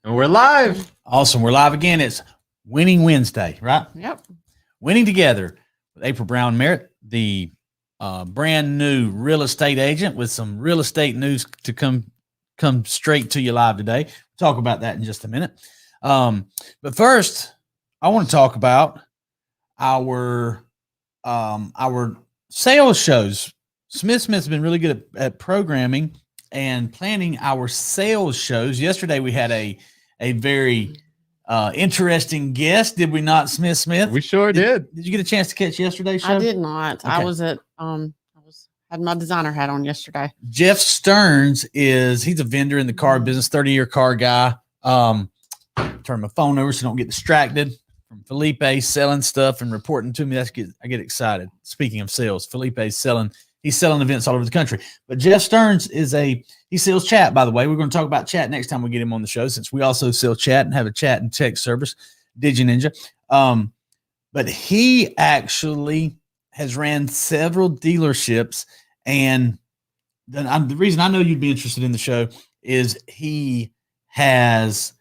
And we're live. Awesome. We're live again. It's Winning Wednesday, right? Yep. Winning Together with April Brown Merritt, the brand new real estate agent with some real estate news to come straight to you live today. We'll talk about that in just a minute. But first, I want to talk about our sales shows. Smith's been really good at programming and planning our sales shows. Yesterday we had a very interesting guest, did we not, Smith? We sure did. Did you get a chance to catch yesterday's show? I did not. Okay. I was at had my designer hat on yesterday. Jeff Stearns he's a vendor in the car business, 30-year car guy. Turn my phone over so I don't get distracted from Felipe selling stuff and reporting to me. I get excited. Speaking of sales, Felipe's selling events all over the country. But Jeff Stearns he sells chat, by the way. We're going to talk about chat next time we get him on the show, since we also sell chat and have a chat and text service, DigiNinja. But he actually has ran several dealerships, and the reason I know you'd be interested in the show is he has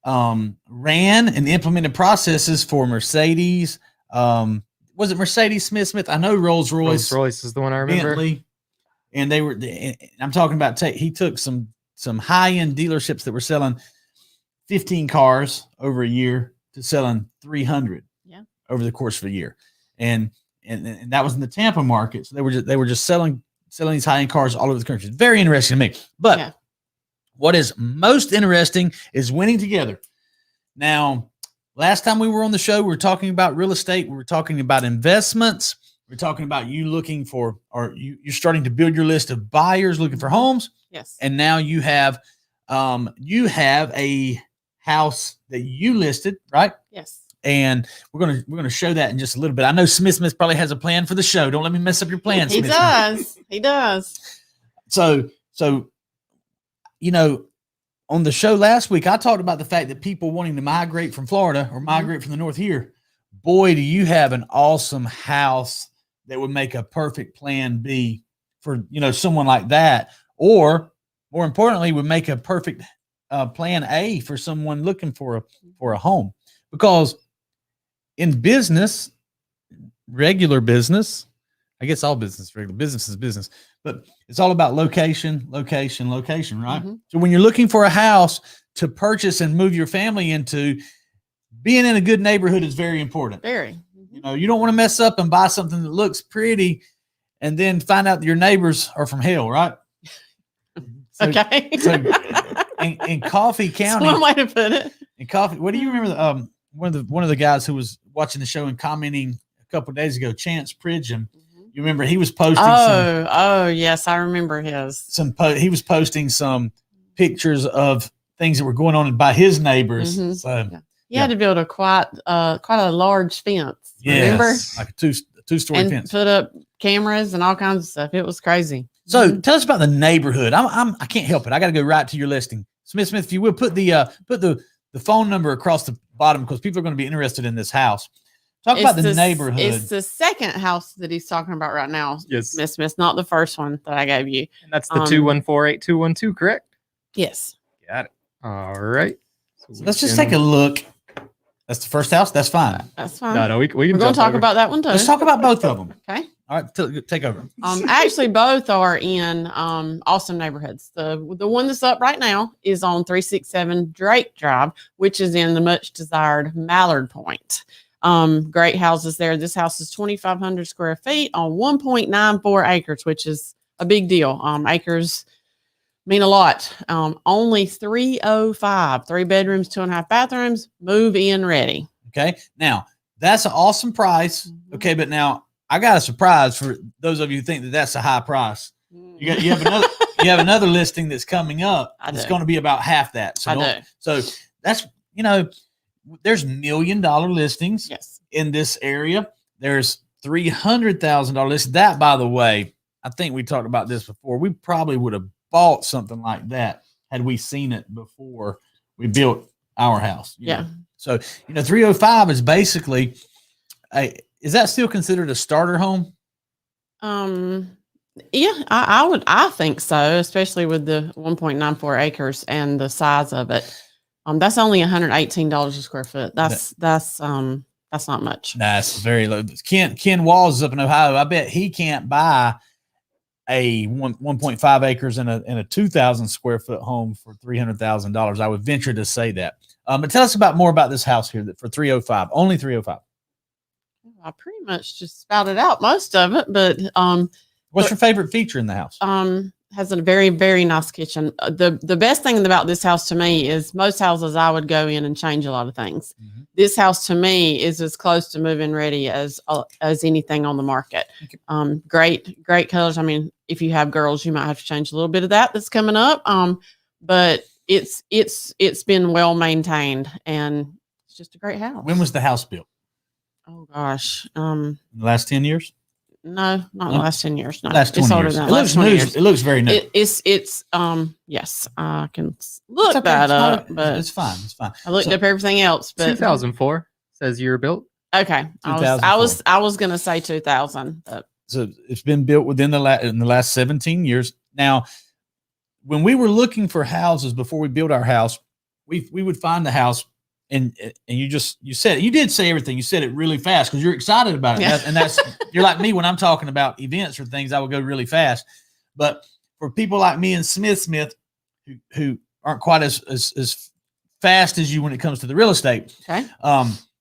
ran and implemented processes for Mercedes. Was it Mercedes, Smith? I know Rolls-Royce. Rolls-Royce is the one I remember. Bentley, and I'm talking about, he took some high-end dealerships that were selling 15 cars over a year to selling 300 over the course of a year. And that was in the Tampa market. So they were just selling these high-end cars all over the country. It's very interesting to me. But what is most interesting is Winning Together. Now, last time we were on the show, we were talking about real estate. We were talking about investments. We're talking about you looking for, or you're starting to build your list of buyers looking for homes. Yes. And now you have a house that you listed, right? Yes. And we're gonna show that in just a little bit. I know Smith probably has a plan for the show. Don't let me mess up your plans. He does. He does. So on the show last week, I talked about the fact that people wanting to migrate from Florida or migrate from the north here. Boy, do you have an awesome house that would make a perfect plan B for, someone like that. Or more importantly, would make a perfect plan A for someone looking for a home. Because in business, regular business, I guess all business, regular business is business, but it's all about location, right? Mm-hmm. So when you're looking for a house to purchase and move your family into, being in a good neighborhood is very important. Very. Mm-hmm. You don't want to mess up and buy something that looks pretty and then find out that your neighbors are from hell, right? Okay. So in Coffee County, that's one way to put it. In Coffee, what do you remember? One of the guys who was watching the show and commenting a couple of days ago, Chance Pridgeon. You remember he was posting yes, I remember his. He was posting some pictures of things that were going on by his neighbors. Mm-hmm. So he had to build a quite a large fence. Yes, remember? Like a two-story fence. Put up cameras and all kinds of stuff. It was crazy. So tell us about the neighborhood. I can't help it. I got to go right to your listing. Smith, if you will, put the phone number across the bottom, because people are going to be interested in this house. Talk about the neighborhood. It's the second house that he's talking about right now. Yes. Smith, not the first one that I gave you. And that's the 214-8212, correct? Yes. Got it. All right. So let's just take a look. That's the first house? That's fine. That's fine. No, we can We're going to talk about that one too. Let's talk about both of them. Okay. All right, take over. Actually, both are in awesome neighborhoods. The one that's up right now is on 367 Drake Drive, which is in the much desired Mallard Point. Great houses there. This house is 2,500 square feet on 1.94 acres, which is a big deal. Acres mean a lot. Only 305, 3 bedrooms, 2.5 bathrooms, move in ready. Okay. Now that's an awesome price. Mm-hmm. Okay. But now I got a surprise for those of you who think that that's a high price. You have another listing that's coming up. It's going to be about half that. So that's, there's $1 million listings in this area. There's $300,000 listings. That, by the way, I think we talked about this before. We probably would have bought something like that had we seen it before we built our house. You know? So, 305 is basically is that still considered a starter home? Yeah, I think so, especially with the 1.94 acres and the size of it. That's only $118 a square foot. That's not much. That's very low. Ken Walls is up in Ohio. I bet he can't buy a 1.5 acres in a 2,000 square foot home for $300,000. I would venture to say that. But tell us more about this house here that for 305, only 305. I pretty much just spouted out most of it, but what's your favorite feature in the house? Has a very, very nice kitchen. The best thing about this house to me is most houses I would go in and change a lot of things. Mm-hmm. This house to me is as close to move-in ready as anything on the market. Great colors. I mean, if you have girls, you might have to change a little bit of that's coming up. But it's been well maintained and it's just a great house. When was the house built? Oh gosh. In the last 10 years? No, not the last 10 years. No, last 20 years. It looks new. It looks very new. It's yes, I can look that up, but it's fine. It's fine. I looked up everything else, but 2004 says you were built. Okay. I was going to say 2000. But. So it's been built in the last 17 years. Now, when we were looking for houses before we built our house, we would find the house. And you did say everything. You said it really fast because you're excited about it. Yeah. You're like me when I'm talking about events or things, I would go really fast. But for people like me and Smith who aren't quite as fast as you when it comes to the real estate, okay.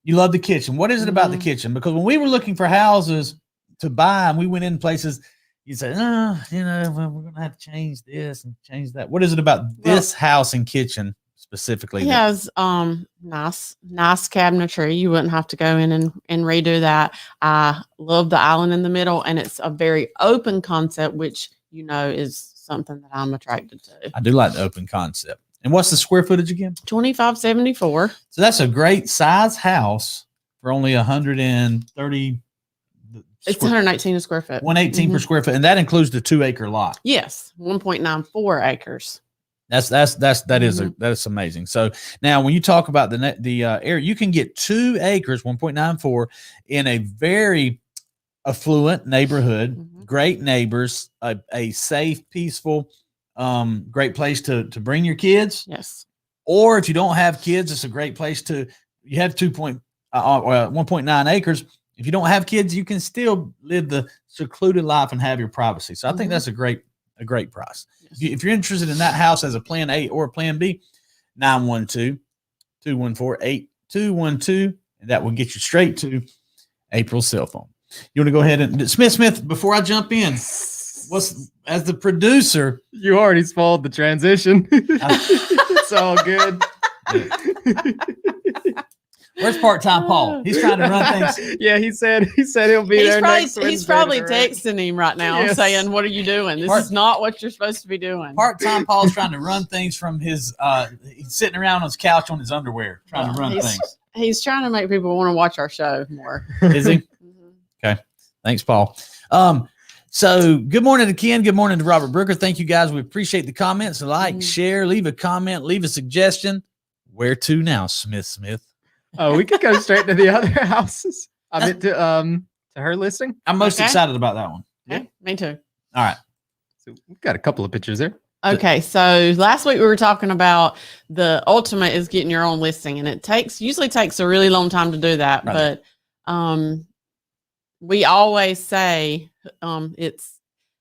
You love the kitchen. What is it about the kitchen? Because when we were looking for houses to buy and we went in places, you say, we're going to have to change this and change that. What is it about this house and kitchen? Specifically, it has nice cabinetry. You wouldn't have to go in and redo that. I love the island in the middle, and it's a very open concept, which is something that I'm attracted to. I do like the open concept. And what's the square footage again? 2574. So that's a great size house for only 130. It's 118 a square foot. 118 per square foot, and that includes the 2-acre lot. Yes, 1.94 acres. That is amazing. So now when you talk about the area, you can get 2 acres, 1.94 in a very affluent neighborhood, great neighbors, a safe, peaceful, great place to bring your kids. Yes. Or if you don't have kids, it's a great place you have 1.9 acres. If you don't have kids, you can still live the secluded life and have your privacy. So I think that's a great price. If you're interested in that house as a plan A or a plan B, 912-214-8212, and that will get you straight to April's cell phone. You want to go ahead and Smith, before I jump in, as the producer, you already spoiled the transition. It's all good. Where's part-time Paul? He's trying to run things. Yeah, he said he'll be there next Wednesday. He's probably texting him right now saying, "What are you doing? This is not what you're supposed to be doing." Part-time Paul's trying to run things from his he's sitting around on his couch on his underwear trying to run things. He's trying to make people want to watch our show more. Is he? Okay. Thanks, Paul. So good morning to Ken. Good morning to Robert Brooker. Thank you guys. We appreciate the comments. Share, leave a comment, leave a suggestion. Where to now, Smith? Oh, we could go straight to the other houses. I meant to her listing. I'm most excited about that one. Yeah, me too. All right. So we've got a couple of pictures there. Okay, so last week we were talking about the ultimate is getting your own listing, and it usually takes a really long time to do that. Right. But we always say it's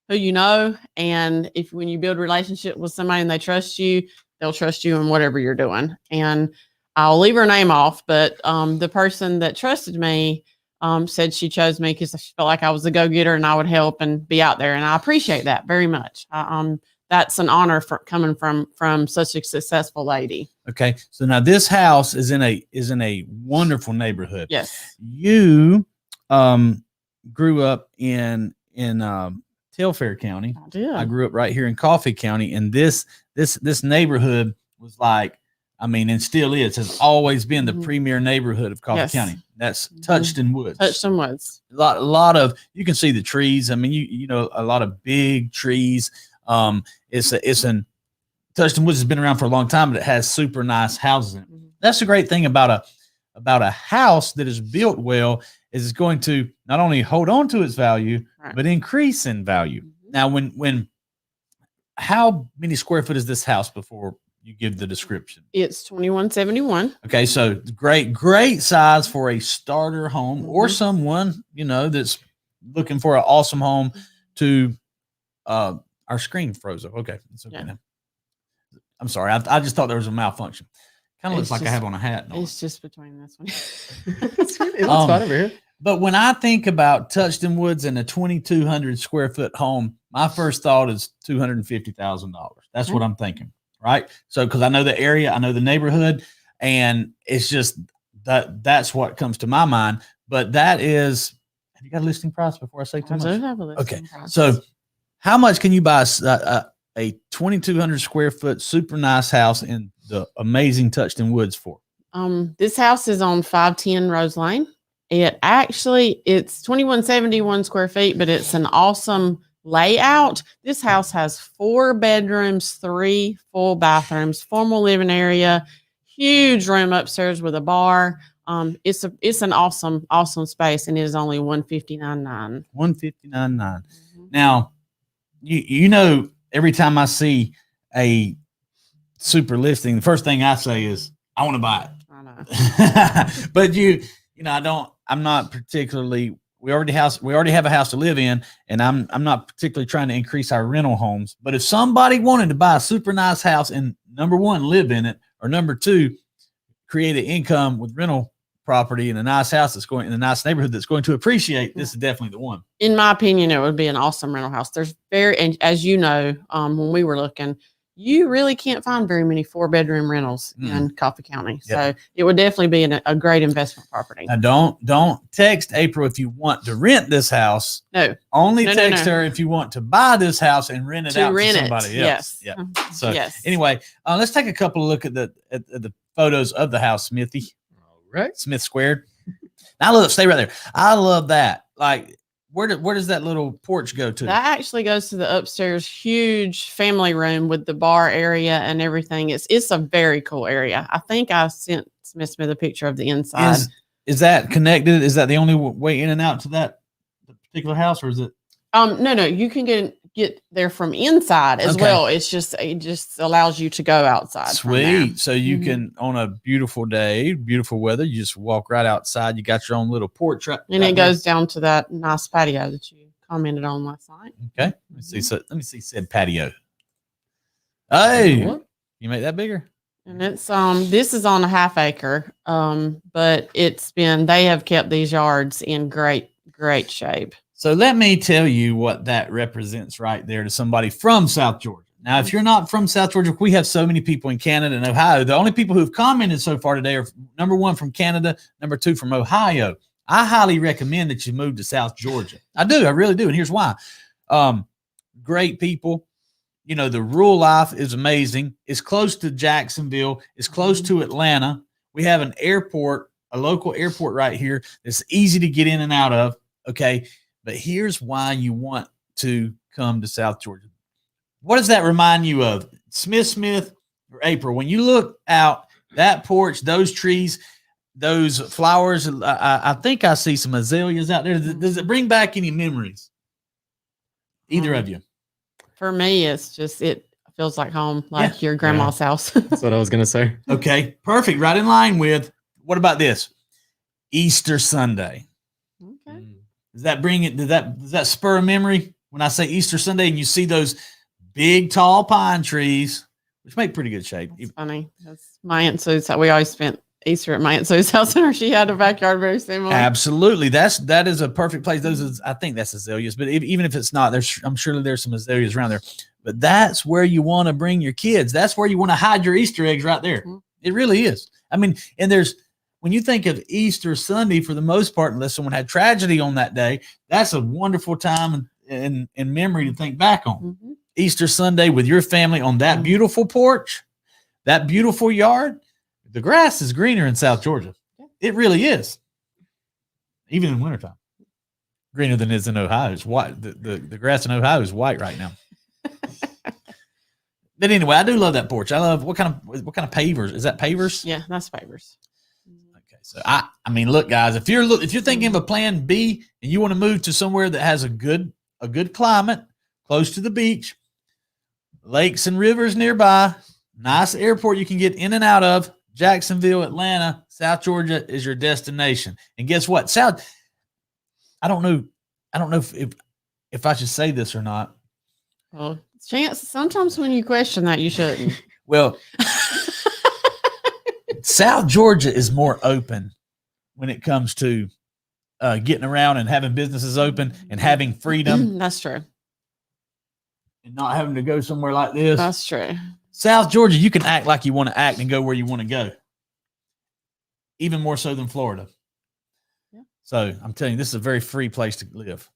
who you know, and when you build a relationship with somebody and they trust you, they'll trust you in whatever you're doing. And I'll leave her name off, but the person that trusted me said she chose me because she felt like I was a go-getter and I would help and be out there. And I appreciate that very much. That's an honor coming from such a successful lady. Okay. So now this house is in a wonderful neighborhood. Yes. You grew up in Telfair County. I did. I grew up right here in Coffee County. And this neighborhood was like, and still has always been the premier neighborhood of Coffee County. That's Touchton Woods. Touchton Woods. A lot of, you can see the trees. You know, a lot of big trees. Touchton Woods has been around for a long time, but it has super nice houses in it. That's the great thing about a house that is built well is it's going to not only hold on to its value, but increase in value. Now, how many square foot is this house before you give the description. It's 2171. Okay, so great size for a starter home or Mhm. someone, that's looking for an awesome home to our screen froze up. Okay, it's okay Yeah. now. I'm sorry. I just thought there was a malfunction. Kind of looks It's like I just- have on a hat. don't it? It's just between this one. It looks fine over here. But when I think about Touchton Woods and a 2,200 square foot home, my first thought is $250,000. That's what I'm thinking, right? So, because I know the area, I know the neighborhood, and it's just that's what comes to my mind. But that is, have you got a listing price before I say too I much? do have a listing Okay, price. so how much can you buy a 2,200 square foot super nice house in the amazing Touchton Woods for? This house is on 510 Rose Lane. It's 2171 square feet, but it's an awesome layout. This house has 4 bedrooms, 3 full bathrooms, formal living area, huge room upstairs with a bar. It's an awesome space, and it is only 159.9. 159.9. Now, every time I see a super listing, the first thing I say is, I want to buy it. I know. But I'm not particularly, we already have a house to live in, and I'm not particularly trying to increase our rental homes. But if somebody wanted to buy a super nice house and number one, live in it, or number two, create an income with rental property in a nice house that's going in a nice neighborhood that's going to appreciate, this is definitely the one. In my opinion, it would be an awesome rental house. And as you know, when we were looking, you really can't find very many 4-bedroom rentals in Coffee County. Yep. So it would definitely be a great investment property. Now, don't text April if you want to rent this house. No. Only No, text no. her if you want to buy this house and rent it out to somebody else. Yes. Yeah. So Yes. anyway, let's take a couple of look at the photos of the house, Smithy. All right. Smith Squared. Now stay right there. I love that. Like, where does that little porch go to? That actually goes to the upstairs huge family room with the bar area and everything. It's a very cool area. I think I sent Smith a picture of the inside. Is that connected? Is that the only way in and out to that particular house, or is it? No, you can get there from inside as Okay. well. It just allows you to go outside. from there. Sweet. So you can, on a beautiful day, beautiful weather, you just walk right outside. You got your own little porch. And right it there. goes down to that nice patio that you commented on last night. Okay. Let me see. So let me see said patio. Hey, What? you make that bigger? And it's this is on a half acre. But they have kept these yards in great shape. So let me tell you what that represents right there to somebody from South Georgia. Now, if you're not from South Georgia, we have so many people in Canada and Ohio. The only people who've commented so far today are number 1 from Canada, number 2 from Ohio. I highly recommend that you move to South Georgia. I do. I really do. And here's why. Great people. The rural life is amazing. It's close to Jacksonville. It's close to Atlanta. We have an airport, a local airport right here that's easy to get in and out of. Okay. But here's why you want to come to South Georgia. What does that remind you of? Smith, or April? When you look out that porch, those trees, those flowers, I think I see some azaleas out there. Does it bring back any memories? Either of you? For me, it feels like home, like your grandma's house. That's what I was gonna say. Okay, perfect. Right in line with, what about this? Easter Sunday. Okay. Does that bring it? Does that spur a memory when I say Easter Sunday and you see those big, tall pine trees, which make pretty good shape? It's funny. That's my Aunt Sue's house. We always spent Easter at my Aunt Sue's house, and she had a backyard very similar. Absolutely, that is a perfect place. I think that's azaleas, but even if it's not, I'm sure there's some azaleas around there. But that's where you want to bring your kids. That's where you want to hide your Easter eggs right there. Mhm. It really is. I mean, and when you think of Easter Sunday, for the most part, unless someone had tragedy on that day, that's a wonderful time and memory to think back on. Mhm. Easter Sunday with your family on that beautiful porch, that beautiful yard. The grass is greener in South Georgia. It really is. Even in wintertime. Greener than it is in Ohio. It's white. The grass in Ohio is white right now. But anyway, I do love that porch. I love what kind of pavers. Is that pavers? Yeah, that's favors. Okay. So I mean, look, guys, if you're thinking of a plan B and you want to move to somewhere that has a good climate, close to the beach, lakes and rivers nearby, Nice airport you can get in and out of. Jacksonville, Atlanta, South Georgia is your destination. And guess what? I don't know if I should say this or not. Well, chance sometimes when you question that, you shouldn't. Well, South Georgia is more open when it comes to getting around and having businesses open and having freedom. That's true. And not having to go somewhere like this. That's true. South Georgia, you can act like you want to act and go where you want to go. Even more so than Florida. Yeah. So I'm telling you, this is a very free place to live.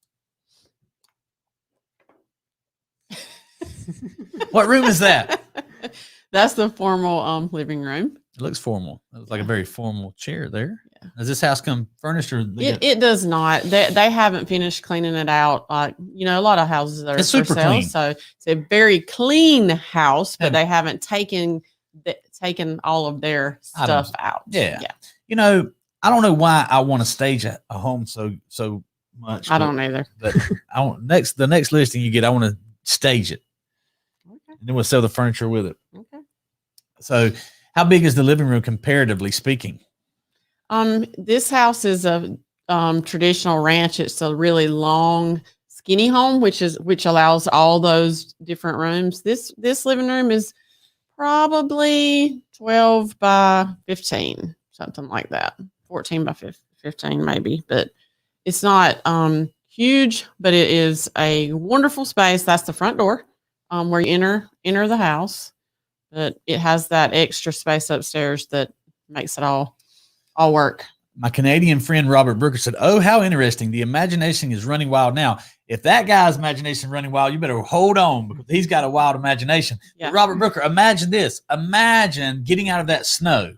What room is that? That's the formal living room. It looks formal. It looks like a very formal chair there. Yeah. Does this house come furnished or It does not. They haven't finished cleaning it out. Like, you know, a lot of houses that are It's for super sale. clean. So it's a very clean house, but And- they haven't taken all of their stuff out. Yeah. You know, I don't know why I want to stage a home so much. I don't either. But the next listing you get, I want to stage it. Okay. And then we'll sell the furniture with it. Okay. So how big is the living room comparatively speaking? This house is a traditional ranch. It's a really long, skinny home, which allows all those different rooms. This living room is probably 12 by 15, something like that. 14 by 15 maybe, but it's not huge, but it is a wonderful space. That's the front door where you enter the house, but it has that extra space upstairs that makes it all work. My Canadian friend Robert Brooker said, "Oh, how interesting. The imagination is running wild now." If that guy's imagination is running wild, you better hold on because he's got a wild imagination. Yeah. Robert Brooker, imagine this. Imagine getting out of that snow.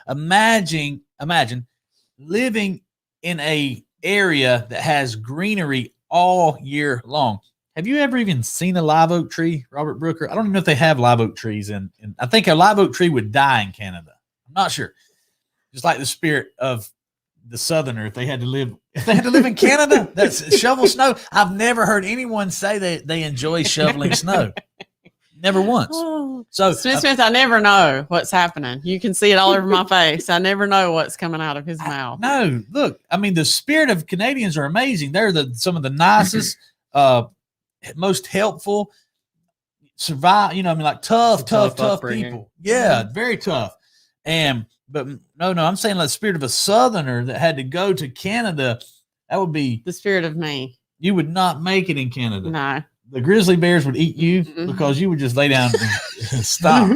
Imagine living in a area that has greenery all year long. Have you ever even seen a live oak tree, Robert Brooker? I don't even know if they have live oak trees in I think a live oak tree would die in Canada. I'm not sure. Just like the spirit of the Southerner, if they had to live in Canada, that's shovel snow. I've never heard anyone say that they enjoy shoveling snow. Never once. Oh. So Smith, I never know what's happening. You can see it all over my face. I never know what's coming out of his mouth. No, look, I mean, the spirit of Canadians are amazing. They're some of the nicest, most helpful, survive, like tough people. Yeah, very tough. But no, I'm saying like the spirit of a Southerner that had to go to Canada, that would be the spirit of me. You would not make it in Canada. No. The grizzly bears would eat you because you would just lay down and stop.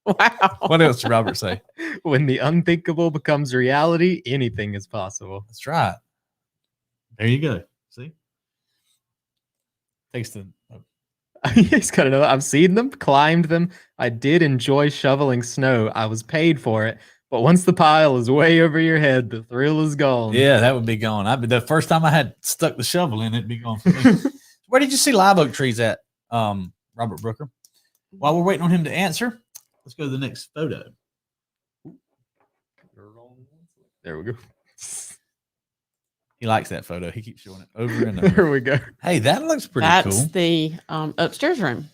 Wow. What else did Robert say? When the unthinkable becomes reality, anything is possible. That's right. There you go. See? Takes the He's got to know. I've seen them, climbed them. I did enjoy shoveling snow. I was paid for it. But once the pile is way over your head, the thrill is gone. Yeah, that would be gone. The first time I had stuck the shovel in, it'd be gone for me. Where did you see live oak trees at, Robert Brooker? While we're waiting on him to answer, let's go to the next photo. There we go. He likes that photo. He keeps showing it over and over. There we go. Hey, that looks pretty That's cool. the upstairs room.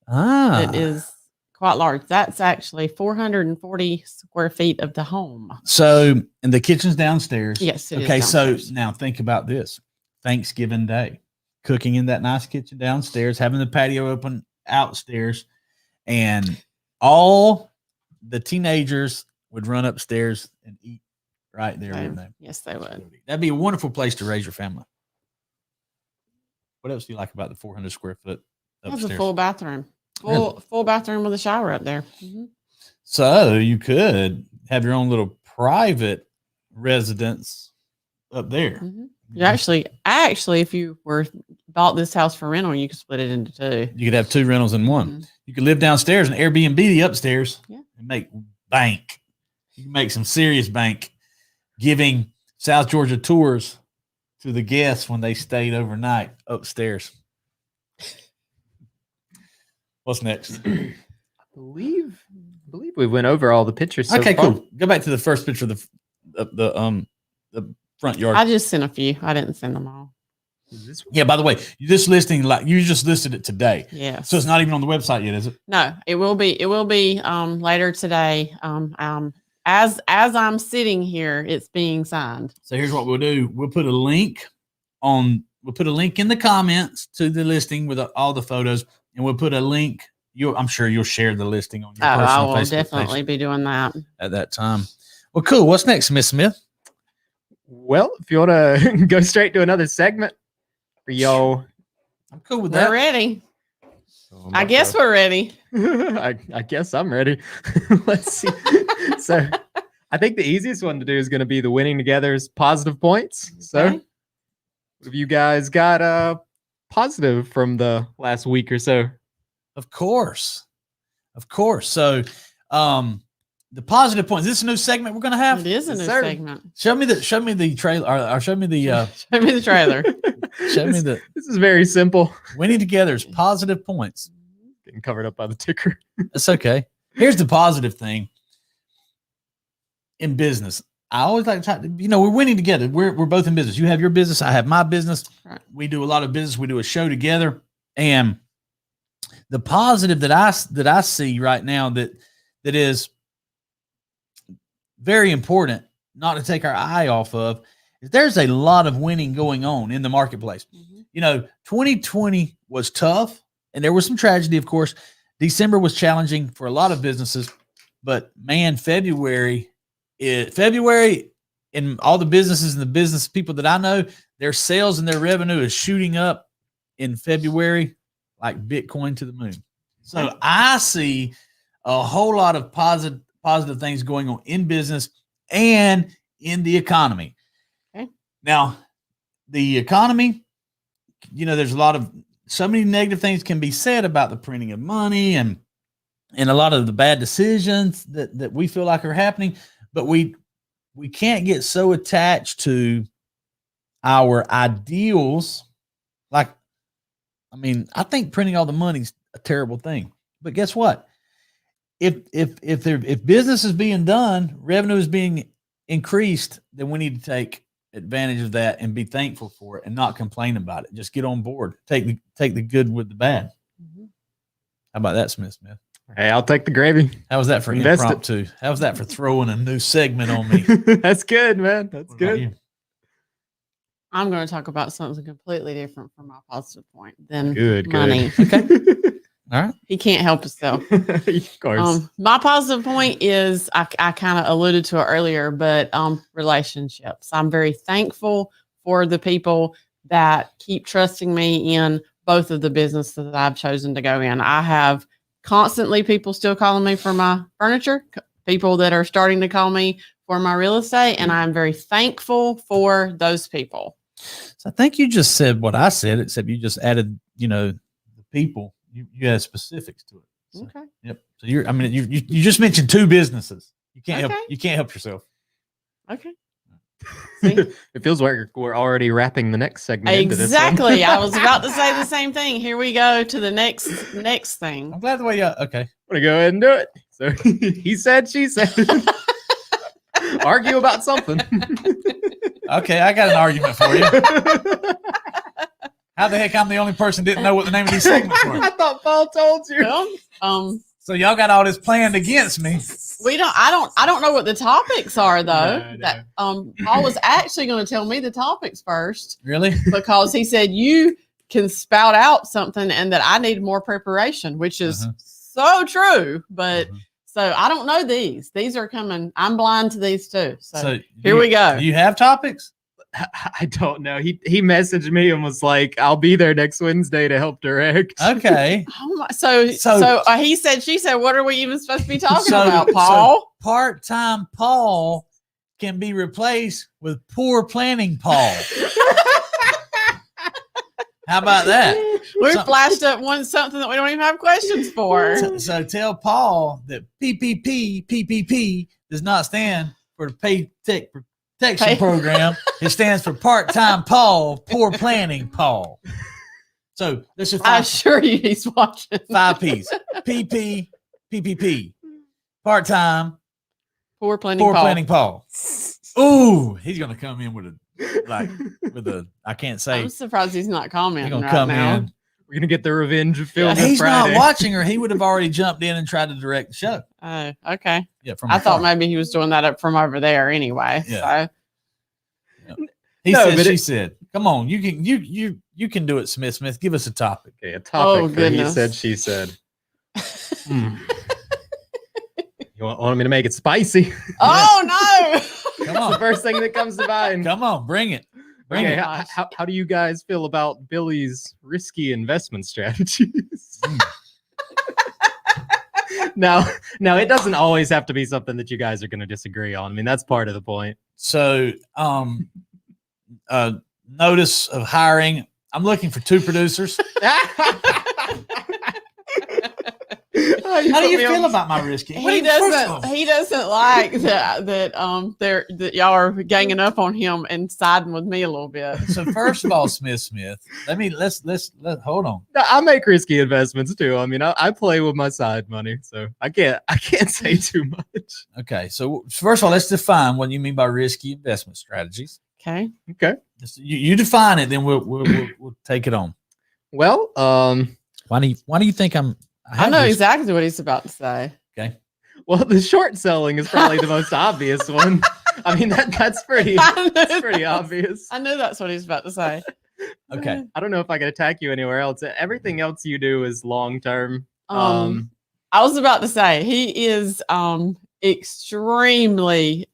Ah. It is quite large. That's actually 440 square feet of the home. So, and the kitchen's downstairs. Yes, it is Okay, so downstairs. now think about this. Thanksgiving Day. Cooking in that nice kitchen downstairs, having the patio open outstairs, and all the teenagers would run upstairs and eat right there, wouldn't they? Yes, they would. That'd be a wonderful place to raise your family. What else do you like about the 400 square foot It has upstairs? a full bathroom. Really? Full bathroom with a shower up there. Mhm. So you could have your own little private residence up there. Mhm. You actually, if you bought this house for rental, you could split it into two. You could have two rentals in one. Mhm. You could live downstairs and Airbnb the upstairs Yeah. and make bank. You can make some serious bank giving South Georgia tours to the guests when they stayed overnight upstairs. What's next? I believe we went over all the pictures. So Okay, far. cool. Go back to the first picture of the front yard. I just sent a few. I didn't send them all. This one? Yeah, by the way, you just listed it today. Yes. So it's not even on the website yet, is it? No, it will be. It will be later today. As I'm sitting here, it's being signed. So here's what we'll do. We'll put a link in the comments to the listing with all the photos, and we'll put a link. I'm sure you'll share the listing on your personal I will Facebook definitely page be doing that. at that time. Well, cool. What's next, Miss Smith? Well, if you want to go straight to another segment for y'all, I'm cool with We're that. ready. so I'm I about guess to- we're ready. I guess I'm ready. Let's see. So I think the easiest one to do is going to be the winning together's positive points. So Okay. what have you guys got positive from the last week or so? Of course. So, the positive points. This is a new segment we're gonna have. It is a Yes, new sir. segment. Show me the trailer, or show me the Show me the trailer. show me the This is very simple. winning together's positive points. Getting covered up by the ticker. That's okay. Here's the positive thing in business. I always like to talk, we're winning together. We're both in business. You have your business, I have my business. Right. We do a lot of business. We do a show together. And the positive that I see right now that is very important not to take our eye off of is there's a lot of winning going on in the marketplace. Mhm. 2020 was tough and there was some tragedy, of course. December was challenging for a lot of businesses, but man, February in all the businesses and the business people that I know, their sales and their revenue is shooting up in February like Bitcoin to the moon. So I see a whole lot of positive things going on in business and in the economy. Okay. Now, the economy, there's so many negative things can be said about the printing of money and a lot of the bad decisions that we feel like are happening, but we can't get so attached to our ideals. I think printing all the money's a terrible thing, but guess what? If business is being done, revenue is being increased, then we need to take advantage of that and be thankful for it and not complain about it. Just get on board. Take the good with the bad. Mhm. How about that, Smith? Hey, I'll take the gravy. How was that for Invest it. impromptu? How was that for throwing a new segment on me? That's good, man. That's What about good. you? I'm going to talk about something completely different from my positive point than Good, money. good. All right. He can't help himself. Of course. My positive point is I kind of alluded to it earlier, but relationships. I'm very thankful for the people that keep trusting me in both of the businesses that I've chosen to go in. I have constantly people still calling me for my furniture, people that are starting to call me for my real estate, and I'm very thankful for those people. So I think you just said what I said, except you just added, the people. You add specifics to it. So, Okay. Yep. So you just mentioned two businesses. You can't Okay. help yourself. Okay. See? It feels like we're already wrapping the next segment. into this one. Exactly. I was about to say the same thing. Here we go to the next thing. I'm glad the way you okay. I'm gonna go ahead and do it. So he said, she said. Argue about something. Okay, I got an argument for you. How the heck I'm the only person didn't know what the name of these segments were? I thought Paul told you. Well, So y'all got all this planned against me. I don't know what the topics are though. No, no. That Paul was actually going to tell me the topics first Really? because he said you can spout out something and that I need more preparation, which is so true. But so I don't know these. These are coming. I'm blind to these too. So here we go. Do you have topics? I don't know. He messaged me and was like, "I'll be there next Wednesday to help direct." Okay. Oh my, so he said, she said, what are we even supposed to be talking So- about, Paul? Part-time Paul can be replaced with poor planning Paul. How about that? We so- flashed up something that we don't even have questions for. So tell Paul that PPP does not stand for the Paycheck Protection Program. It stands for Part-Time Paul, Poor Planning Paul. So this is I assure you he's watching. 5 P's. PPP. Part-time, Poor planning Poor Paul. Planning Paul. Ooh, he's going to come in with a like with a I can't say I'm surprised he's not he's commenting gonna right come now. in. We're gonna get the revenge of Phil Yeah. this He's Friday. not watching her. He would have already jumped in and tried to direct the show. Oh, okay. Yeah, from I afar. thought maybe he was doing that up from over there anyway. Yeah. So He No, said. but She said, "Come on, you can do it, Smith. Smith, give us a topic." Okay, a topic Oh, for he goodness. said, she said. Hmm. You want me to make it spicy? oh no. Come That's the on, first thing that comes to mind. come on, bring it, bring Okay, it. how do you guys feel about Billy's risky investment strategies? now it doesn't always have to be something that you guys are going to disagree on. I mean, that's part of the point. So, notice of hiring. I'm looking for 2 producers. How do you feel about my risky? He doesn't like that y'all are ganging up on him and siding with me a little bit. So first of all, Smith, let's hold on. I make risky investments too. I mean, I play with my side money, so I can't say too much. Okay, so first of all, let's define what you mean by risky investment strategies. Okay. Okay. You define it, then we'll take it on. Well, Why do you think I know exactly what he's about to say. Okay. well, the short selling is probably the most obvious one. I mean, that's pretty obvious. I knew that's what he's about to say. Okay. I don't know if I can attack you anywhere else. Everything else you do is long term. I was about to say he is extremely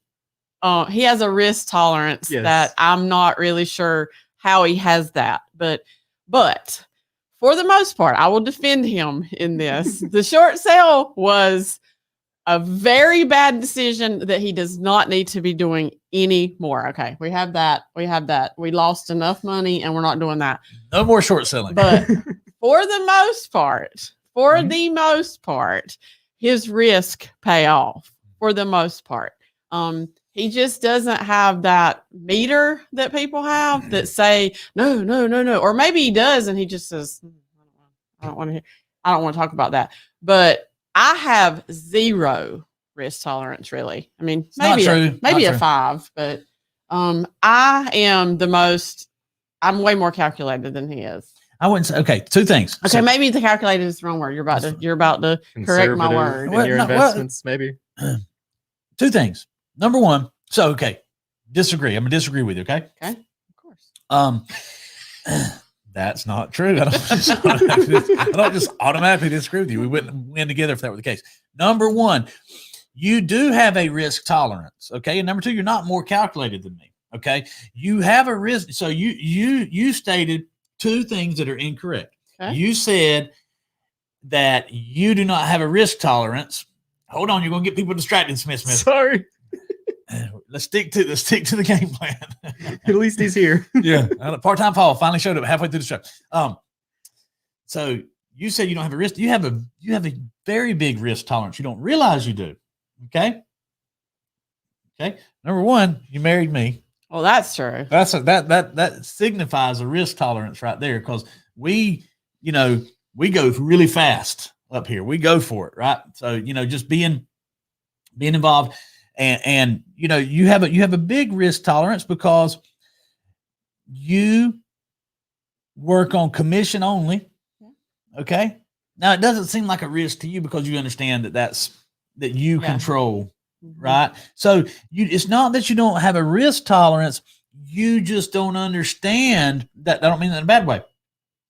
he has a risk tolerance Yes. that I'm not really sure how he has that. But for the most part, I will defend him in this. The short sale was a very bad decision that he does not need to be doing anymore. Okay, we have that. We lost enough money and we're not doing that. No more short selling. But for the most Mm-hmm. part, his risk pay off for the most part. He just doesn't have that meter that people have that say, no. Or maybe he does and he just says, I don't want to talk about that. But I have 0 risk tolerance, really. I mean, maybe a 5, but I am I'm way more calculated than he is. I wouldn't say. Okay, 2 things. Okay, So, maybe the calculated is the wrong word. You're about to correct my Conservative word. in Well, your no, well- investments, maybe. 2 things. Number 1. So disagree. I'm gonna disagree with you. Okay. Okay, of course. That's not true. I don't just automatically disagree with you. We wouldn't win together if that were the case. Number 1, you do have a risk tolerance. Okay. And number 2, you're not more calculated than me. Okay. You have a risk. So you stated 2 things that are incorrect. Okay. You said that you do not have a risk tolerance. Hold on, you're gonna get people distracted, Smith. Sorry. Let's stick to the game plan. At least he's here. Yeah. Part-time Paul finally showed up halfway through the show. So you said you don't have a risk. You have a very big risk tolerance. You don't realize you do. Okay. Number 1, you married me. Well, that's true. That signifies a risk tolerance right there, because we go really fast up here. We go for it, right? So just being involved, and you have a big risk tolerance because you work on commission only. Okay. Now it doesn't seem like a risk to you because you understand that you control. Right. So it's not that you don't have a risk tolerance. You just don't understand that. I don't mean that in a bad way.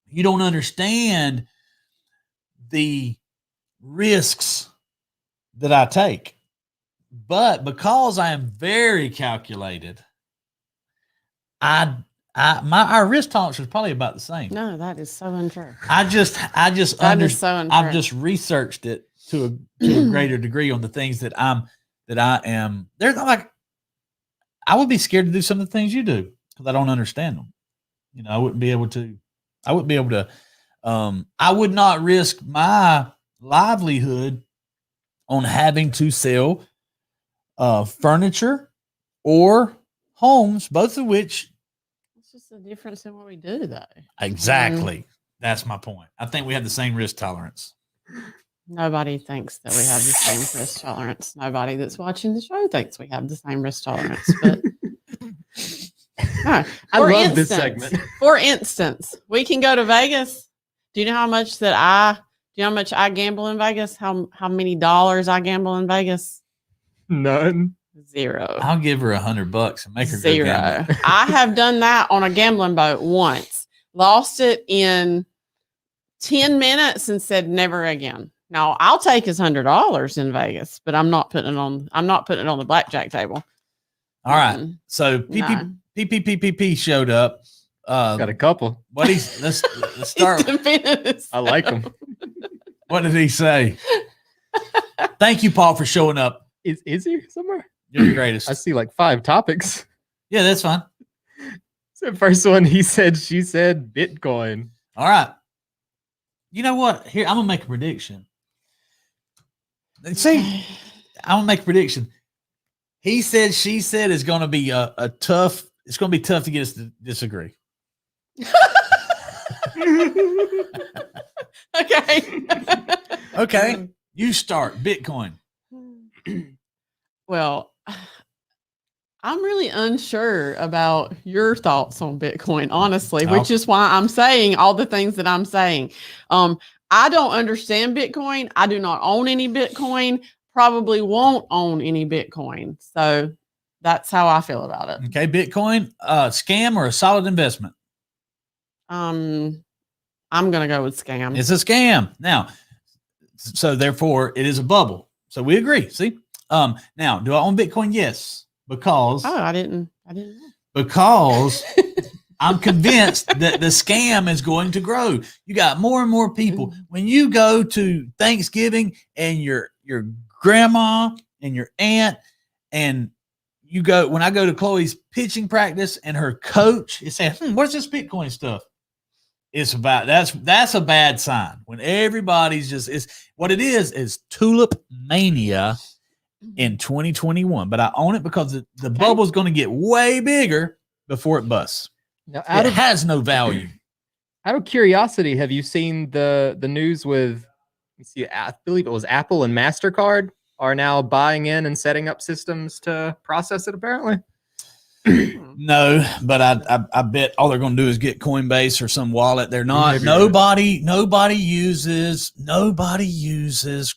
You don't understand the risks that I take. But because I am very calculated, our risk tolerance is probably about the same. No, that is so untrue. That is so untrue. I've just researched it to a greater degree on the things that I am. They're not like, I would be scared to do some of the things you do because I don't understand them. I wouldn't be able to. I would not risk my livelihood on having to sell furniture or homes, both of which. It's just a difference in what we do, though. Exactly. That's my point. I think we have the same risk tolerance. Nobody thinks that we have the same risk tolerance. Nobody that's watching the show thinks we have the same risk tolerance. But Ah, I for love this instance- segment. For instance, we can go to Vegas. Do you know how much I gamble in Vegas? How many dollars I gamble in Vegas? None. 0. I'll give her $100 and make her go 0. gamble. I have done that on a gambling boat once. Lost it in 10 minutes and said never again. Now I'll take his $100 in Vegas, but I'm not putting it on the blackjack table. All right. Mm-mm. So No. PPPPP showed up. Got a couple. Let's start. Depends. I like them. What did he say? Thank you, Paul, for showing up. Is he somewhere? You're the greatest. I see like 5 topics. Yeah, that's fine. So first one, he said, she said, Bitcoin. All right. You know what? Here, I'm gonna make a prediction. See, I'm gonna make a prediction. He said, she said is gonna be a tough. It's gonna be tough to get us to disagree. Okay. Okay, you start Bitcoin. Well, I'm really unsure about your thoughts on Bitcoin, honestly, which is why I'm saying all the things that I'm saying. I don't understand Bitcoin. I do not own any Bitcoin, probably won't own any Bitcoin. So that's how I feel about it. Okay, Bitcoin, scam or a solid investment? I'm going to go with scam. It's a scam. Now, so therefore it is a bubble. So we agree. See? Now, do I own Bitcoin? Yes. Because I didn't know. Because I'm convinced that the scam is going to grow. You got more and more people. When you go to Thanksgiving and your grandma and your aunt, and when I go to Chloe's pitching practice and her coach is saying, what's this Bitcoin stuff? It's about that's a bad sign when everybody's what it is tulip mania in 2021. But I own it because the bubble's going to get way bigger before it busts. Now, It has no value. out of curiosity, have you seen the news with? I believe it was Apple and MasterCard are now buying in and setting up systems to process it. Apparently. No, but I bet all they're going to do is get Coinbase or some wallet. They're not. Maybe Nobody uses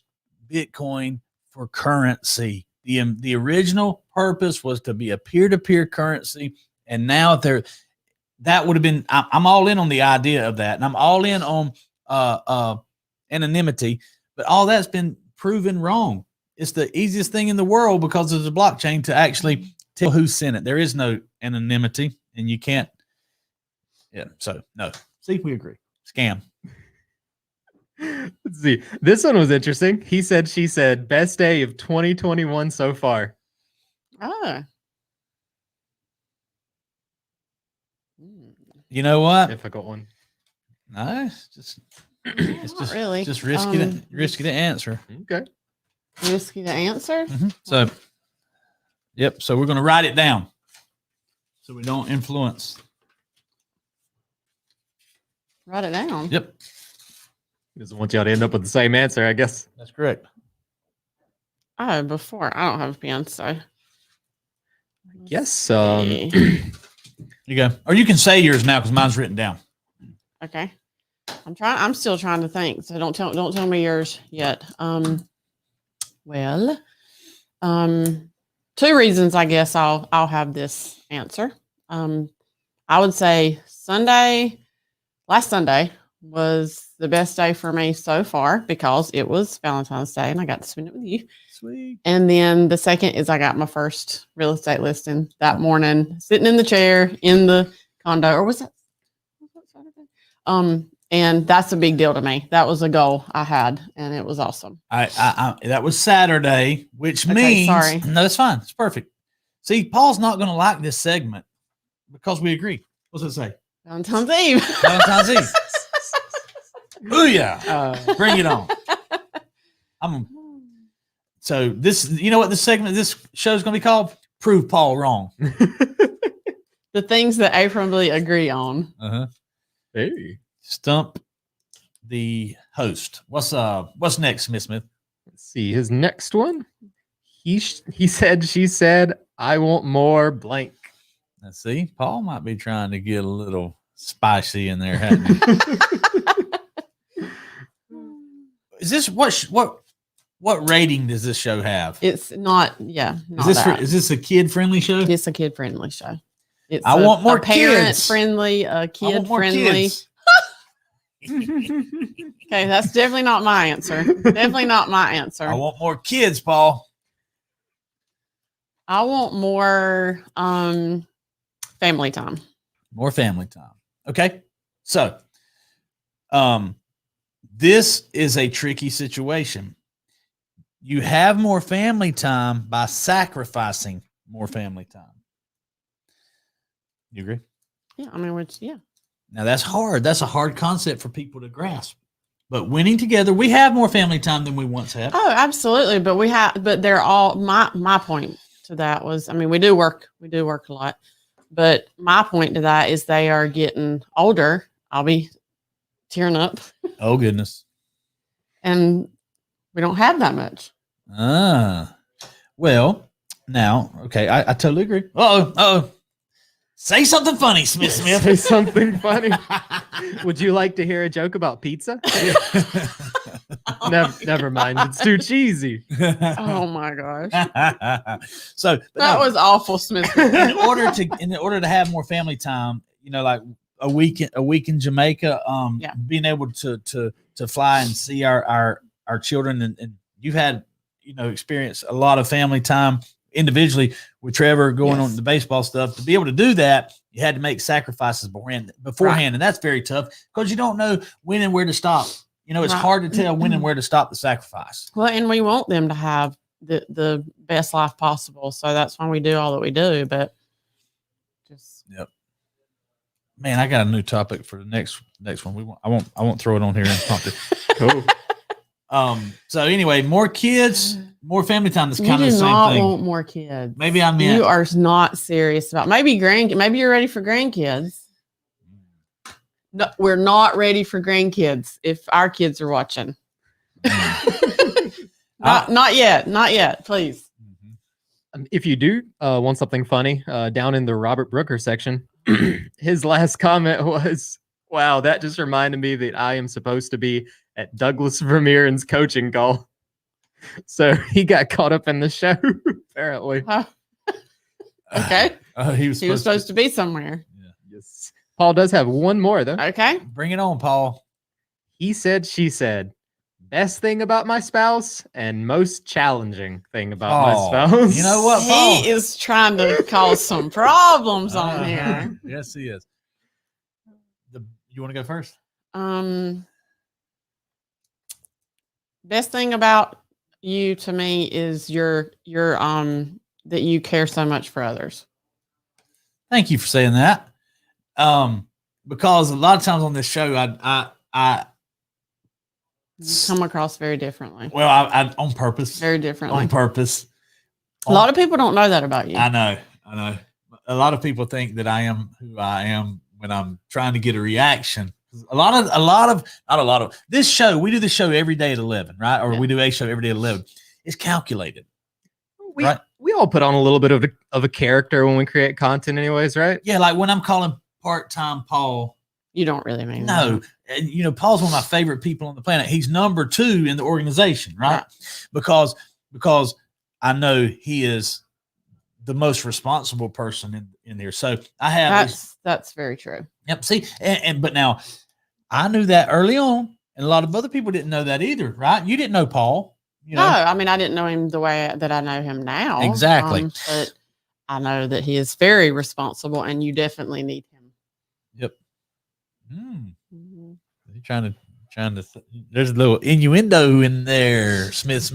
Bitcoin for currency. The original purpose was to be a peer-to-peer currency, and now that would have been. I'm all in on the idea of that, and I'm all in on anonymity. But all that's been proven wrong. It's the easiest thing in the world because of the blockchain to actually tell who sent it. There is no anonymity, and you can't. Yeah. So no. See, we agree. Scam. Let's see. This one was interesting. He said, she said, best day of 2021 so far. Ah. You know what? Difficult one. No, it's just really. Just risky to answer. Okay. Risky to answer. So, yep. So we're going to write it down so we don't influence. Write it down. Yep, He doesn't want y'all to end up with the same answer, I guess. that's correct. Oh, before I don't have a pen, so Yes. see. You go, or you can say yours now because mine's written down. Okay. I'm still trying to think. So don't tell me yours yet. Well, 2 reasons I guess I'll have this answer. I would say last Sunday was the best day for me so far because it was Valentine's Day and I got to spend it with you. Sweet. And then the second is I got my first real estate listing that morning, sitting in the chair in the condo, or was that Saturday? And that's a big deal to me. That was a goal I had, and it was awesome. I that was Saturday, which Okay, means sorry. no, that's fine. It's perfect. See, Paul's not going to like this segment because we agree. What's it say? Valentine's Eve. Valentine's Eve. Booyah! Bring it on. So this, you know what this show is going to be called? Prove Paul wrong. The things that affirmably agree on. Hey. Stump the host. What's next, Miss Smith? Let's see. His next one. He said, she said, I want more blank. Now, see, Paul might be trying to get a little spicy in there. Hadn't he? Is this what rating does this show have? It's not. Yeah, not Is this a kid friendly show? It's a kid friendly show. It's I want more parent kids. friendly, kid friendly. Kids. Okay, that's definitely not my answer. Definitely not my answer. I want more kids, Paul. I want more family time. More family time. Okay. So, this is a tricky situation. You have more family time by sacrificing more family time. You agree? Yeah, I mean, yeah. Now that's hard. That's a hard concept for people to grasp. But winning together, we have more family time than we once had. Oh, absolutely. But they're all my point to that was, I mean, we do work a lot, but my point to that is they are getting older. I'll be tearing up. Oh goodness. And we don't have that much. Well, now, okay, I totally agree. Uh-oh. Say something funny, Smith. Say something funny. Would you like to hear a joke about pizza? Never mind. It's too cheesy. Oh my gosh. So that was awful, Smith. in order to have more family time, like a week in Jamaica, being able to fly and see our children, and you've had experienced a lot of family time individually with Trevor going on the baseball stuff. To be able to do that, you had to make sacrifices beforehand, and that's very tough because you don't know when and where to stop. It's hard to tell when and where to stop the sacrifice. Well, and we want them to have the best life possible, so that's why we do all that we do. But man, I got a new topic for the next one. I won't throw it on here and prompt it. Cool. So anyway, more kids, more family time. That's kind of the same thing. You do not thing. want more kids. Maybe I meant you are not serious about maybe you're ready for grandkids. No, we're not ready for grandkids. If our kids are watching, not yet. Please. If you do want something funny, down in the Robert Brooker section, his last comment was, "Wow, that just reminded me that I am supposed to be at Douglas Vermeeren's coaching call." So he got caught up in the show, apparently. Okay. He was supposed to be somewhere. Yeah. Yes. Paul does have one more, though. Okay. Bring it on, Paul. He said, she said, best thing about my spouse and most challenging thing about my spouse. You know what, Paul? He is trying to cause some problems on here. Yes, he is. You want to go first? Best thing about you to me is your that you care so much for others. Thank you for saying that. Because a lot of times on this show, I come across very differently. Well, I on purpose. Very differently. On purpose. A lot of people don't know that about you. I know. A lot of people think that I am who I am when I'm trying to get a reaction. Not a lot of this show. We do this show every day at 11, right? Or we do a show every day at 11. It's calculated. We all put on a little bit of a character when we create content anyways, right? Yeah. Like when I'm calling part-time Paul. You don't really mean no. that. Paul's one of my favorite people on the planet. He's number 2 in the organization, right? Because I know he is the most responsible person in there. So I have that's very true. Yep. See, but now I knew that early on, and a lot of other people didn't know that either, right? You didn't know Paul. No, I mean I didn't know him the way that I know him now. Exactly. But I know that he is very responsible, and you definitely need him. Yep. You're trying to. There's a little innuendo in there, Smith.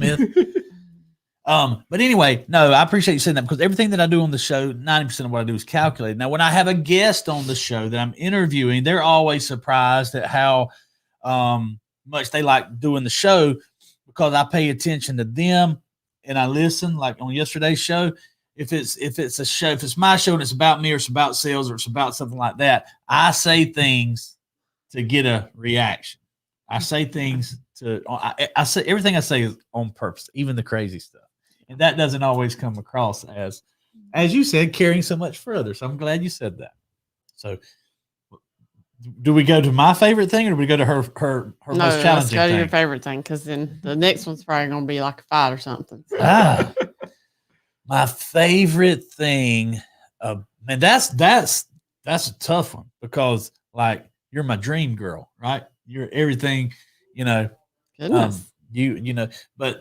But anyway, no, I appreciate you saying that because everything that I do on the show, 90% of what I do is calculated. Now, when I have a guest on the show that I'm interviewing, they're always surprised at how much they like doing the show because I pay attention to them and I listen. Like on yesterday's show, if it's my show and it's about me or it's about sales or it's about something like that, I say things to get a reaction. I say things I say everything I say is on purpose, even the crazy stuff. And that doesn't always come across as as you said, caring so much for others. I'm glad you said that. So, do we go to my favorite thing, or do we go to her No, most let's challenging go to thing? your favorite thing, because then the next one's probably going to be like a fight or something. My favorite thing. Man, that's a tough one, because like you're my dream girl, right? You're everything, you know. Goodness. You know, but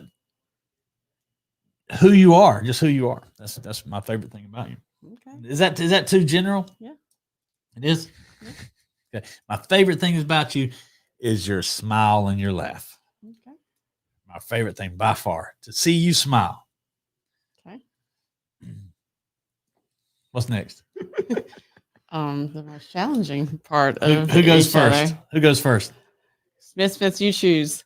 who you are, just who you are. That's my favorite thing about you. Okay. Is that too general? Yeah. It is. Yeah. Okay. My favorite thing about you is your smile and your laugh. Okay. My favorite thing by far, to see you smile. Okay. What's next? The most challenging part Who of goes each first? other. Who goes first? Smith, you choose.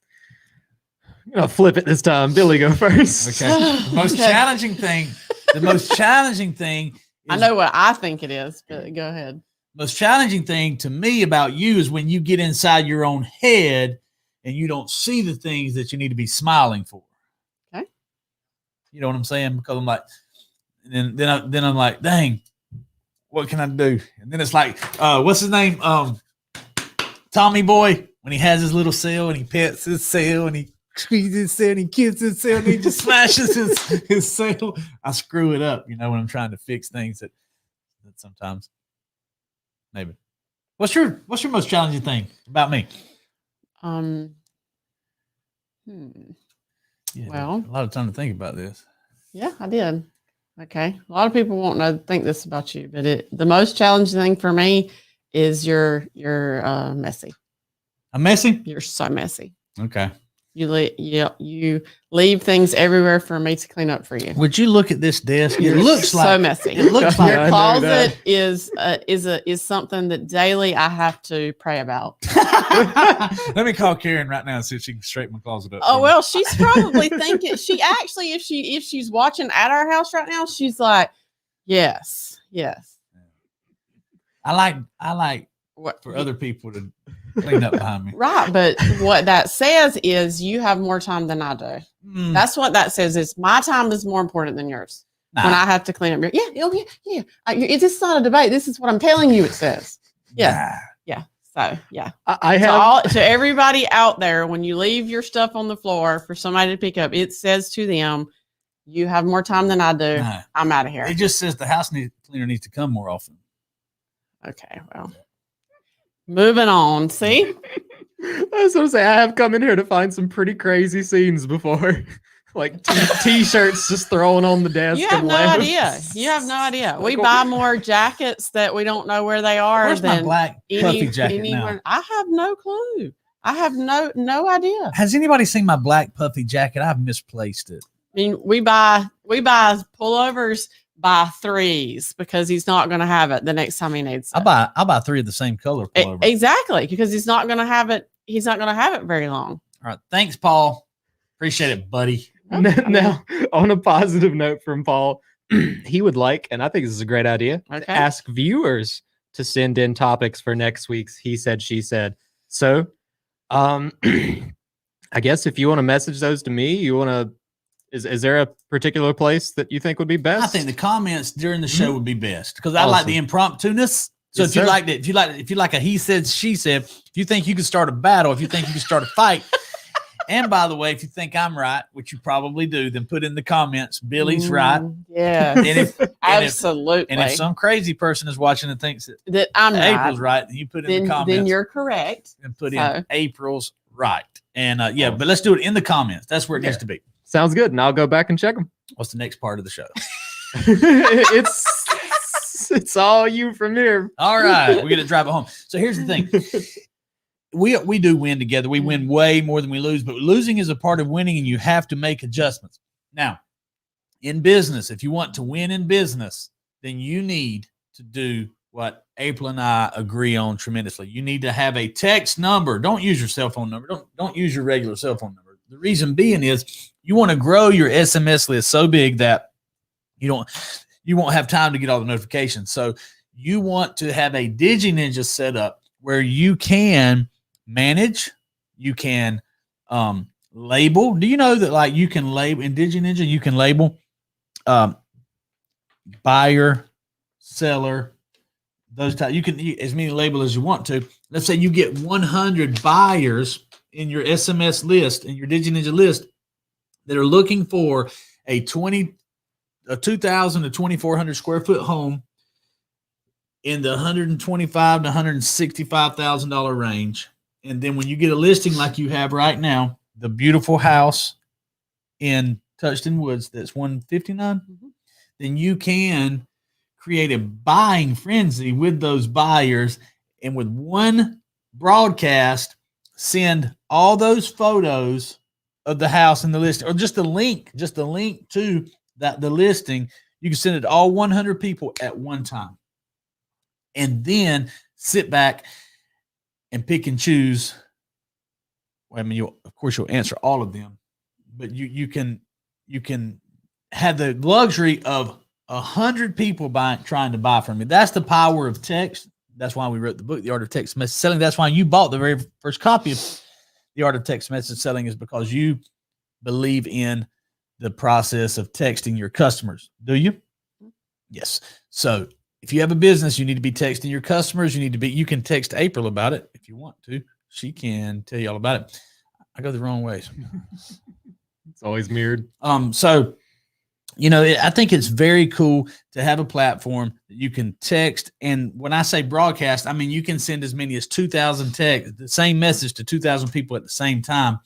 I'm gonna flip it this time. Billy, go first. Okay. The most Okay. challenging thing. The most challenging thing. I know what I think it is, but go ahead. Most challenging thing to me about you is when you get inside your own head and you don't see the things that you need to be smiling for. Okay. You know what I'm saying? Because I'm like, then I'm like, dang, what can I do? And then it's like, what's his name? Tommy Boy, when he has his little cell and he pets his cell and he squeezes his cell and he kisses his cell and he just smashes his cell. I screw it up, when I'm trying to fix things that sometimes maybe. What's your most challenging thing about me? Yeah, Well, a lot of time to think about this. Yeah, I did. Okay. A lot of people won't think this about you, but the most challenging thing for me is you're messy. I'm messy? You're so messy. Okay. You leave things everywhere for me to clean up for you. Would you look at this desk? You're It looks so like messy. It looks like Your closet is something that daily I have to pray about. Let me call Karen right now and see if she can straighten my closet up. Oh well, she's probably thinking. She actually, if she's watching at our house right now, she's like, yes. I like What for other people to clean up behind me. Right, but what that says is you have more time than I do. That's what that says. Is my time is more important than yours. Nah. When I have to clean up your this is not a debate. This is what I'm telling you. It says Nah. So yeah. I have To everybody out there, when you leave your stuff on the floor for somebody to pick up, it says to them, "You have more time than I do. Nah. I'm out of here." It just says the house cleaner needs to come more often. Okay, well, moving on. See. That's what I'm saying. I have come in here to find some pretty crazy scenes before. Like t-shirts just thrown on the desk. You have and no left. idea. You have no idea. We buy more jackets that we don't know where they are. Where's my black puffy jacket anywhere. now? I have no clue. I have no idea. Has anybody seen my black puffy jacket? I've misplaced it. I mean, we buy pullovers by threes because he's not going to have it the next time he needs it. I'll buy 3 of the same color pullover. Exactly, because he's not going to have it. He's not going to have it very long. All right. Thanks, Paul. Appreciate it, buddy. Now, on a positive note from Paul, he would like, and I think this is a great idea, to ask viewers to send in topics for next week's He Said, She Said. So, I guess if you want to message those to me, you want to, is there a particular place that you think would be best? I think the comments during the show would be best because I Awesome. like the impromptu-ness. So Yes, if you sir. like it, if you like a he said, she said, if you think you can start a battle, if you think you can start a fight, and by the way, if you think I'm right, which you probably do, then put in the comments, Billy's right. Yeah, absolutely. And if some crazy person is watching and thinks that I'm April's right, then you put in the comments. Then you're correct. And put in April's right. And but let's do it in the comments. That's where it needs to be. Sounds good. And I'll go back and check them. What's the next part of the show? It's all you from here. All right. We're going to drive it home. So here's the thing. We do win together. We win way more than we lose, but losing is a part of winning and you have to make adjustments. Now, in business, if you want to win in business, then you need to do what April and I agree on tremendously. You need to have a text number. Don't use your cell phone number. Don't use your regular cell phone number. The reason being is you want to grow your SMS list so big that you won't have time to get all the notifications. So you want to have a DigiNinja set up where you can manage, you can label. Do you know that like you can label in DigiNinja, you can label buyer, seller, those types. You can as many labels as you want to. Let's say you get 100 buyers in your SMS list, in your DigiNinja list, that are looking for a 2,000 to 2,400 square foot home in the $125,000 to $165,000 range. And then when you get a listing like you have right now, the beautiful house in Touchton Woods that's 159, then you can create a buying frenzy with those buyers, and with one broadcast, send all those photos of the house and the listing, or just a link to the listing. You can send it to all 100 people at one time, and then sit back and pick and choose. I mean, of course you'll answer all of them, but you can have the luxury of 100 people trying to buy from you. That's the power of text. That's why we wrote the book, The Art of Text Message Selling. That's why you bought the very first copy of The Art of Text Message Selling, is because you believe in the process of texting your customers. Do you? Yes. So if you have a business, you need to be texting your customers. You can text April about it if you want to. She can tell you all about it. I go the wrong ways. It's always mirrored. So, I think it's very cool to have a platform that you can text. And when I say broadcast, I mean, you can send as many as 2,000 texts, the same message to 2,000 people at the same time,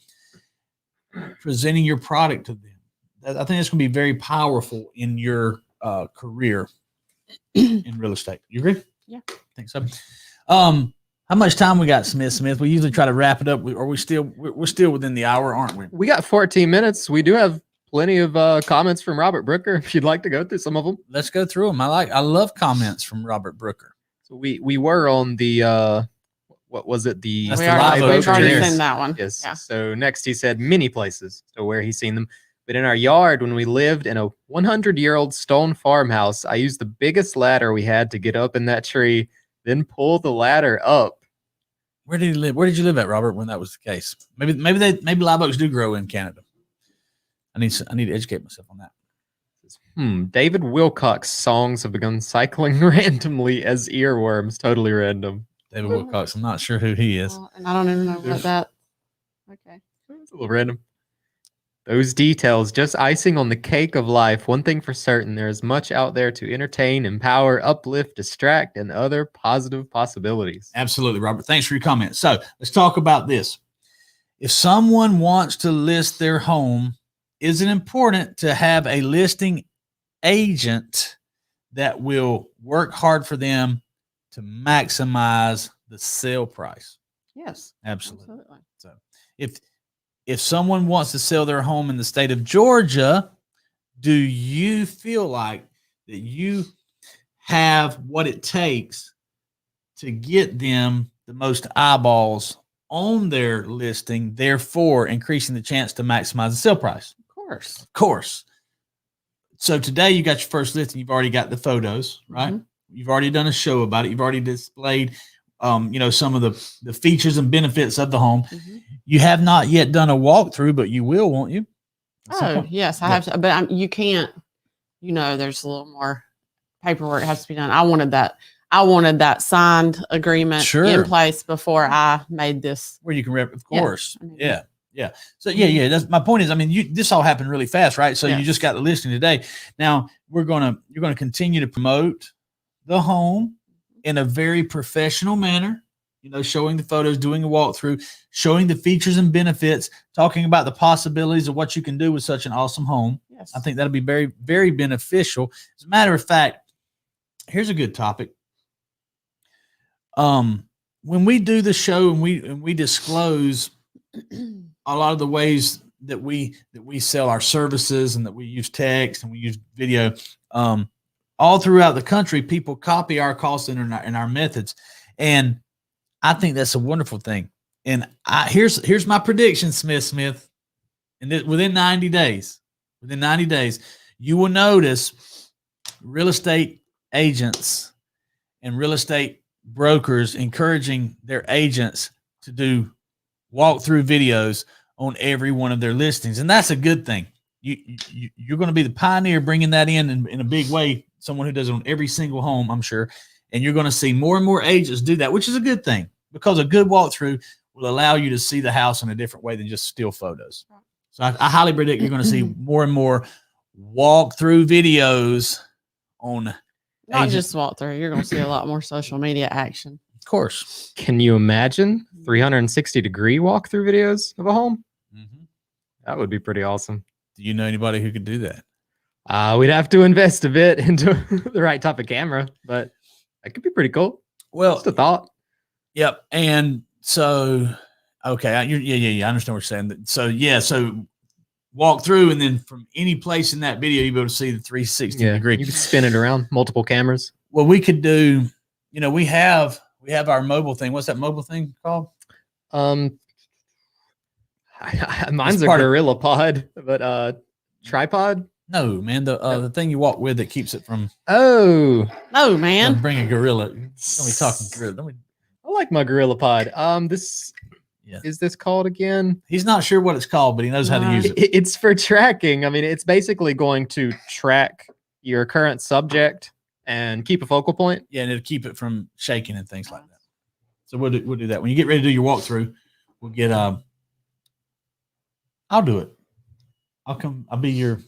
presenting your product to them. I think it's going to be very powerful in your career in real estate. You agree? Yeah. I think so. How much time we got, Smith? We usually try to wrap it up. We're still within the hour, aren't we? We got 14 minutes. We do have plenty of comments from Robert Brooker, if you'd like to go through some of them. Let's go through them. I love comments from Robert Brooker. So we were on the what was it? That's We the already, live we've already oak. seen that one. Yes. Yeah. So next he said many places, so where he's seen them. But in our yard, when we lived in a 100-year-old stone farmhouse, I used the biggest ladder we had to get up in that tree, then pull the ladder up. Where did he live? Where did you live at, Robert, when that was the case? Maybe live oaks do grow in Canada. I need to educate myself on that. David Wilcox songs have begun cycling randomly as earworms. Totally random. David Wilcox. I'm not sure who he is. And I don't even know what that. Okay. It's a little random. Those details, just icing on the cake of life. One thing for certain, there is much out there to entertain, empower, uplift, distract, and other positive possibilities. Absolutely, Robert. Thanks for your comment. So let's talk about this. If someone wants to list their home, is it important to have a listing agent that will work hard for them to maximize the sale price? Yes. Absolutely. So if someone wants to sell their home in the state of Georgia, do you feel like that you have what it takes to get them the most eyeballs on their listing, therefore increasing the chance to maximize the sale price? Of course. So today you got your first listing. You've already got the photos, right? Mm-hmm. You've already done a show about it. You've already displayed, some of the features and benefits of the home. Mm-hmm. You have not yet done a walkthrough, but you will, won't you? Yes, I have to, but you can't, there's a little more paperwork has to be done. I wanted that signed agreement in place before I made this. Where you can of course. Yeah. So that's my point is, this all happened really fast, right? So you just got the listing today. Now you're going to continue to promote the home in a very professional manner, showing the photos, doing a walkthrough, showing the features and benefits, talking about the possibilities of what you can do with such an awesome home. Yes. I think that'll be very, very beneficial. As a matter of fact, here's a good topic. When we do the show and we disclose a lot of the ways that we sell our services and that we use text and we use video, all throughout the country, people copy our call center and our methods. And I think that's a wonderful thing. And here's my prediction, Smith. And within 90 days, you will notice real estate agents and real estate brokers encouraging their agents to do walkthrough videos on every one of their listings. And that's a good thing. You're going to be the pioneer bringing that in a big way, someone who does it on every single home, I'm sure. And you're going to see more and more agents do that, which is a good thing because a good walkthrough will allow you to see the house in a different way than just still photos. So I highly predict you're going to see more and more walkthrough videos on Not just walkthrough. You're going to see a lot more social media action. Of course. Can you imagine 360-degree walkthrough videos of a home? Mm-hmm. That would be pretty awesome. Do you know anybody who could do that? We'd have to invest a bit into the right type of camera, but that could be pretty cool. Well, Just a thought. Yep. And so, okay. I understand what you're saying. So walk through, and then from any place in that video, you'll be able to see the 360 degree. You could spin it around multiple cameras. Well, we could do, we have our mobile thing. What's that mobile thing called? Mine's a Gorilla Pod, but tripod. No, man, the thing you walk with that keeps it from. No, man. Bring a gorilla. Don't be talking gorilla. I like my Gorilla Pod. Is this called again? He's not sure what it's called, but he knows how to use it. It's for tracking. I mean, it's basically going to track your current subject and keep a focal point. Yeah, and it'll keep it from shaking and things like that. So we'll do that. When you get ready to do your walkthrough, we'll get I'll do it. I'll be your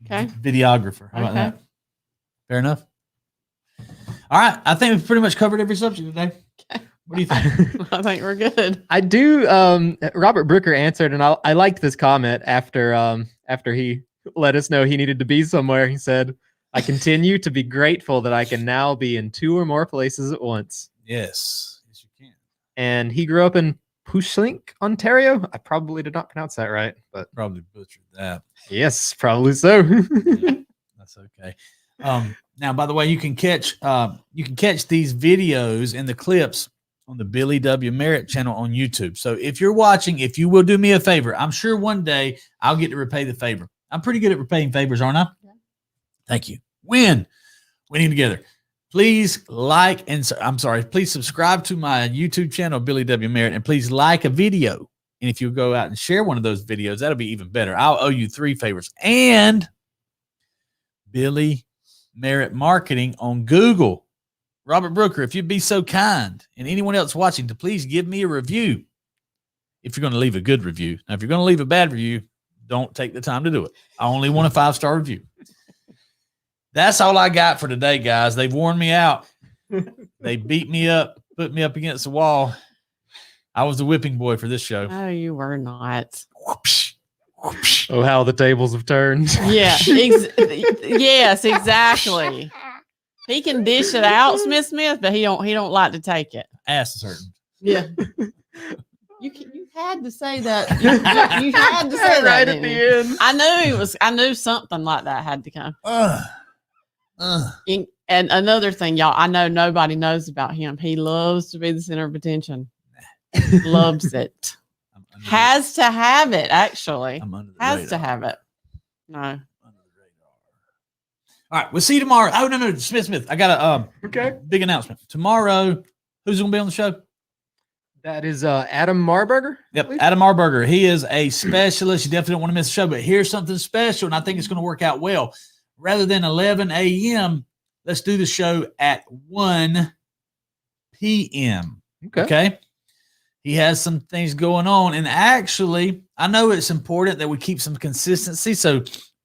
videographer. How about that? Fair enough. All right. I think we've pretty much covered every subject today. Okay. What do you think? I think we're good. I do. Robert Brooker answered, and I liked this comment after he let us know he needed to be somewhere. He said, "I continue to be grateful that I can now be in 2 or more places at once." Yes, you can. And he grew up in Pushlink, Ontario. I probably did not pronounce that right, but Probably butchered that. yes, probably so. Yeah, that's okay. Now, by the way, you can catch these videos and the clips on the Billy W. Merritt channel on YouTube. So if you're watching, if you will do me a favor, I'm sure one day I'll get to repay the favor. I'm pretty good at repaying favors, aren't I? Yeah. Thank you. Winning together. Please please subscribe to my YouTube channel, Billy W. Merritt, and please like a video. And if you go out and share one of those videos, that'll be even better. I'll owe you 3 favors. And Billy Merritt Marketing on Google. Robert Brooker, if you'd be so kind, and anyone else watching, to please give me a review. If you're going to leave a good review. Now, if you're going to leave a bad review, don't take the time to do it. I only want a 5-star review. That's all I got for today, guys. They've worn me out. They beat me up, put me up against the wall. I was the whipping boy for this show. No, you were not. Whoopsh, whoopsh. Oh, how the tables have turned. Yeah. Yes, exactly. He can dish it out, Smith, but he don't like to take it. Ass certain. Yeah. You had to say that. You had to say that right at the end. I knew something like that had to come. And another thing, y'all, I know nobody knows about him. He loves to be the center of attention. Loves it. Has to have it, actually. Has to have it. No. All right, we'll see you tomorrow. Oh, no, Smith. I got a big announcement. Tomorrow, who's going to be on the show? That is Adam Marburger. Yep, Adam Marburger. He is a specialist. You definitely don't want to miss the show, but here's something special, and I think it's going to work out well. Rather than 11 a.m., let's do the show at 1 p.m. Okay? He has some things going on, and actually, I know it's important that we keep some consistency, so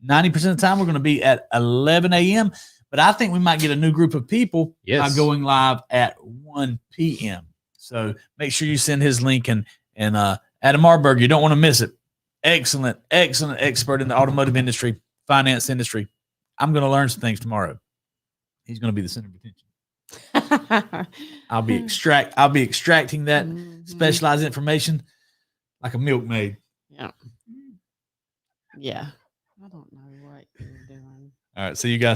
90% of the time, we're going to be at 11 a.m., but I think we might get a new group of people by going live at 1 p.m. So make sure you send his link and Adam Marburger, you don't want to miss it. Excellent expert in the automotive industry, finance industry. I'm going to learn some things tomorrow. He's going to be the center of attention. I'll be extracting that specialized information like a milkmaid. Yeah. Yeah. I don't know what you're doing. All right. See you guys.